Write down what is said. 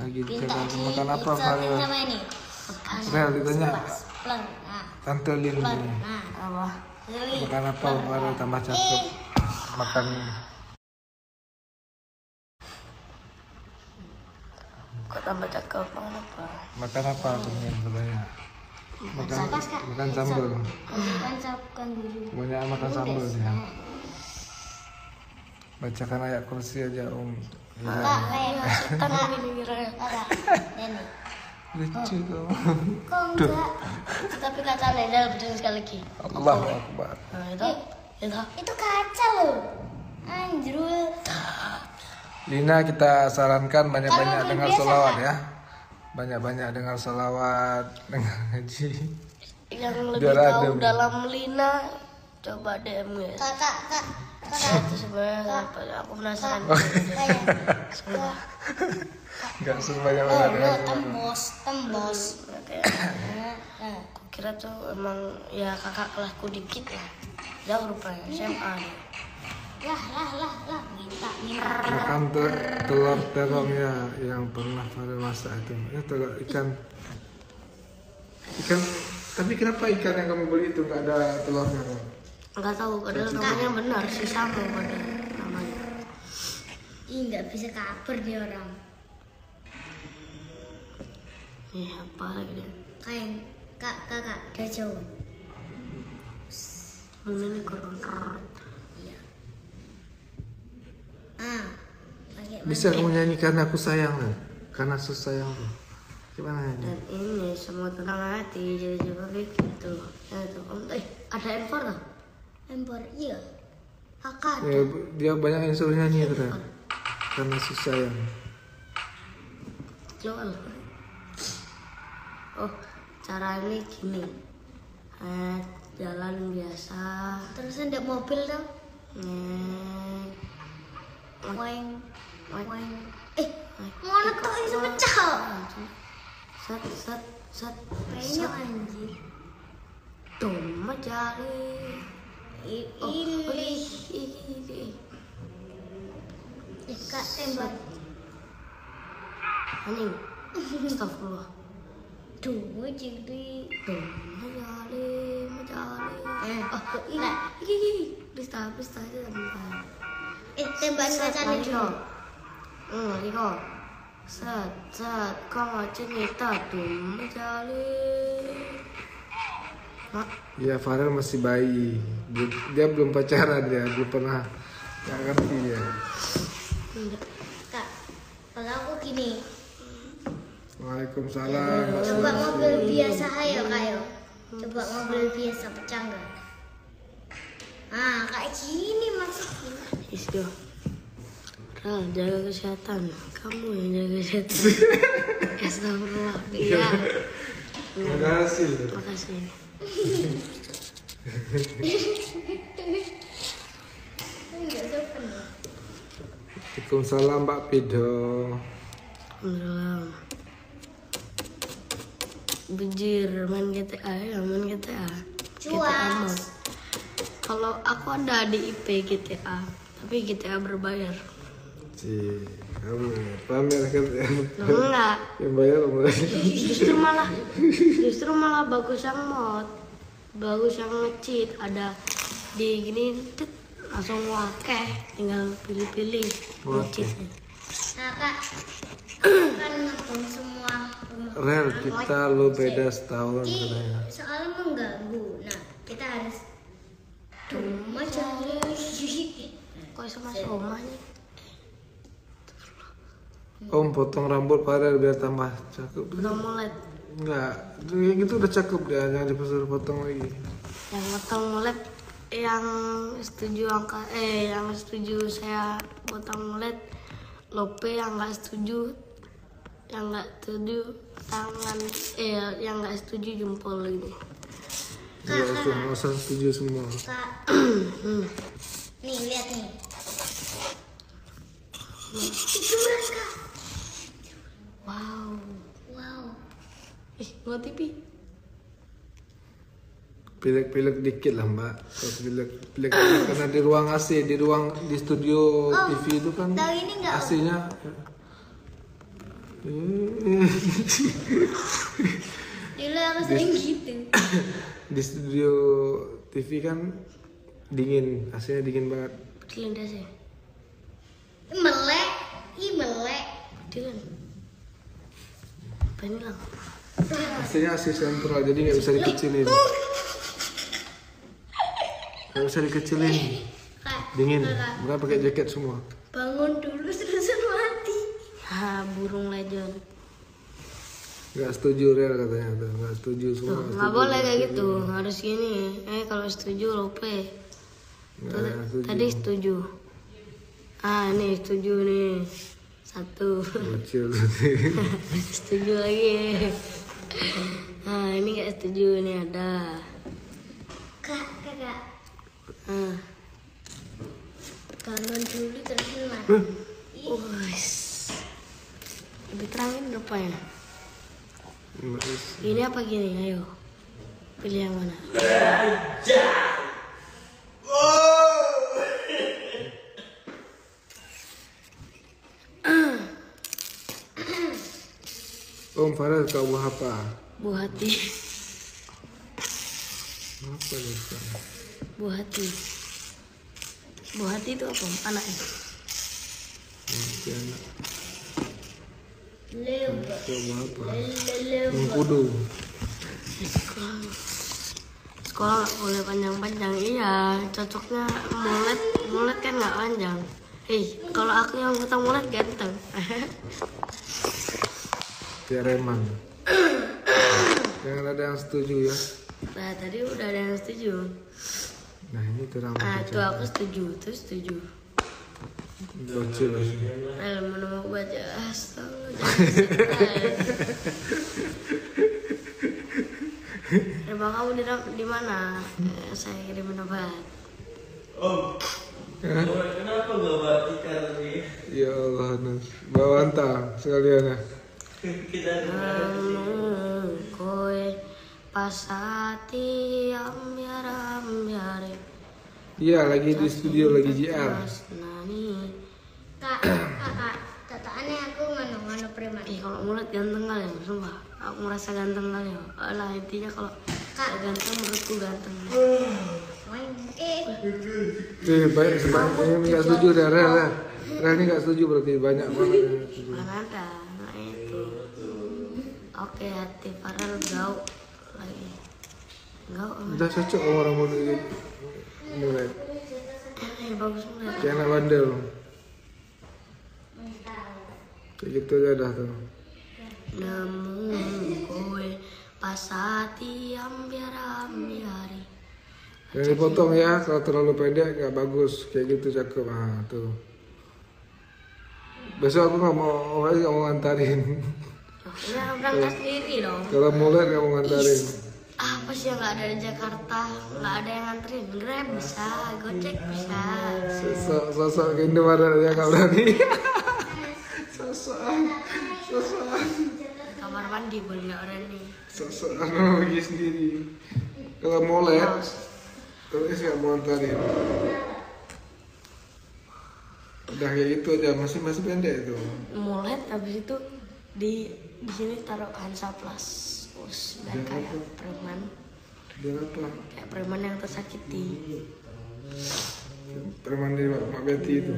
Lagi Minta makan apa diinsatin Farel? sama ini. Farel ditanya. Pleng. Nah, Tante Lin pleng. ini. Nah, Apa? Lili. Makan apa Farel tambah cakep? Makan Kok tambah cakep makan apa? makan apa pengen sebenarnya? Makan sambal. Kan siapkan dulu. Banyak makan sambal ya. Bacakan ayat kursi aja Om. Ya. Kak, Setan ini kira. Kakak, Nenek. Lucu kamu. Kok enggak? Tapi kakak Nedal betul sekali lagi. Allahu Akbar. Nah itu. Itu kaca loh. Anjrul. Lina kita sarankan banyak-banyak dengar selawat ya. Banyak-banyak dengar selawat, dengar ngaji. Yang lebih Biar tahu adem. dalam Lina coba DM ya. Kakak. Itu sebenarnya apa? Aku penasaran. Enggak sebanyak banyak dengar selawat. Tembos. Kayak aku kira tuh emang ya kakak kelasku dikit ya. Jauh rupanya SMA dia. Lah. Minta. Makan telur terong ya yang pernah Farel masak itu. Ya telur ikan. Tapi kenapa ikan yang kamu beli itu nggak ada telurnya? Enggak tahu padahal namanya benar sih sama pada namanya. Ih, nggak bisa kabar dia orang. Apa lagi dia? Kayak kakak dia jauh. Ini kurang. Iya. Pakai Bisa kamu nyanyikan aku sayang kan? Karena sayang tuh. Gimana ya? Dan ini semua tenang hati jadi juga begitu. Ya itu. Ada empor loh. empor. Iya. Kakak. Ya, dia banyak yang suruh nyanyi itu kan? Karena sayang. Jual. Oh, cara ini gini. Jalan biasa. Terus ada mobil dong. Weng. Mana tuh itu pecah? Set. Kayaknya anjir. Dom jari. Ini. Kak tembak. Anjing. Astagfirullah. Duh, jadi. Dom jari. Ini. Pista aja bentar. Tembakan kacanya dulu. Liko. Set, kau cerita dom jari. Mak. Ya Farel masih bayi. Dia belum pacaran dia, belum pernah. Nggak ngerti dia. Kak, kalau aku gini. Waalaikumsalam. Coba mobil biasa ayo kayo. Coba mobil biasa pecah nggak? Kayak gini maksudnya. Isyo. Ral, jaga kesehatan. Kamu yang jaga kesehatan. Astagfirullah. Iya. Makasih. Makasih. Enggak sopan loh. Waalaikumsalam Mbak Pido. Alhamdulillah. Bejir main GTA ya, main GTA. GTA Cuas. mod. Kalau aku ada di IP GTA, tapi GTA berbayar. Kamu pamer kan ya? Enggak. Yang bayar om. Justru malah bagus yang mod, bagus yang nge-cheat. Ada di gini tet, langsung wakeh, tinggal pilih-pilih nge-cheatnya. Nah kak, kan nonton semua rumah. Rel kita lo beda setahun katanya. Soalnya mengganggu. Nah kita harus macam Kok sama rumahnya? Om potong rambut Farel biar tambah cakep. Udah mulai. Enggak, yang itu udah cakep dia, jangan disuruh potong lagi. Yang potong mulai, yang setuju yang setuju saya potong mulai. Lope yang nggak setuju tangan, yang nggak setuju jempol ini. Iya, semua setuju semua. kak. Nih lihat nih. Itu mereka. Wow. Nggak TV. Pilek-pilek dikit lah mbak. Kalau pilek karena di ruang AC, di studio TV itu kan Tahu ini nggak? AC-nya Dulu aku sering gitu. Di studio TV kan dingin, AC-nya dingin banget. Kelindas ya. Melek, melek. Kecilin. Apa ini lang? AC-nya AC sentral, jadi nggak bisa dikecilin. Nggak bisa dikecilin. Kak, Dingin, Kakak, bukan pakai jaket semua. bangun dulu terus mati. Burung legend. Nggak setuju Real katanya tuh, nggak setuju semua. Tuh, nggak boleh kayak gitu, harus gini. Kalau setuju lope. Nggak setuju. Tadi setuju. Nih setuju nih. 1. Bocil. Setuju lagi. Ini nggak setuju nih ada. Kakak, bangun dulu terus mati. Wes. Lebih terangin rupanya. Terus, Ini apa gini? Ayo. Pilih yang mana? Om Farel tahu buah apa? Buah hati. Apa nih sekarang? Buah hati. Buah hati itu apa? Anaknya. Nanti anak Leo, tahu buah apa? Leo. Mengkudu. Sekolah nggak boleh panjang-panjang. Iya, cocoknya mulet. Mulet kan nggak panjang. Kalau aku yang potong mulet ganteng. Kayak Reman. Jangan ada yang setuju ya. Nah, tadi udah ada yang setuju. Nah ini terang. Itu aku setuju. Itu setuju. Bocil. Mana mau baca astaga, jangan setan. Rumah kamu di mana? Saya kirim obat. Kenapa nggak bawa ikan lagi? Ya Allah, Nas. Bawa anta sekalian ya. Koe pasati ambiare. Iya, lagi di studio lagi JR. Nani. Kak, tata aneh aku nganu preman. Kalau mulut ganteng kali ya, sumpah. Aku merasa ganteng kali ya. Alah, intinya kalau ganteng menurutku ganteng. Baik sebanyak ini nggak setuju deh, Rel. Rel ini nggak setuju berarti banyak banget yang nggak setuju. Mana ada, nah itu. Oke, hati Farel gaul lagi. Gaul. Udah cocok sama orang muda gitu. Mulai Bagus mulai. kayak anak bandel. Kayak gitu aja dah tuh. Namun kowe pasati ambiari. Yang dipotong ya, kalau terlalu pendek nggak bagus. Kayak gitu cakep. Ah tuh. Besok aku nggak mau ngantarin. Ya berangkat sendiri dong. Kalau mulai nggak mau ngantarin. Apa sih yang nggak ada di Jakarta? Nggak ada yang nganterin. Grab bisa, Gojek bisa. Sosok ke Indomaret aja nggak berani. Sosokan. Kamar mandi boleh nggak berani. Sosokan pergi sendiri. Kalau mulai, terus nggak mau ngantarin. Udah kayak gitu aja, masih pendek itu. Mulet habis itu di sini taruh Hansaplast. Biar kayak preman. Biar apa? Kayak preman yang tersakiti. Preman di Mak Betty itu.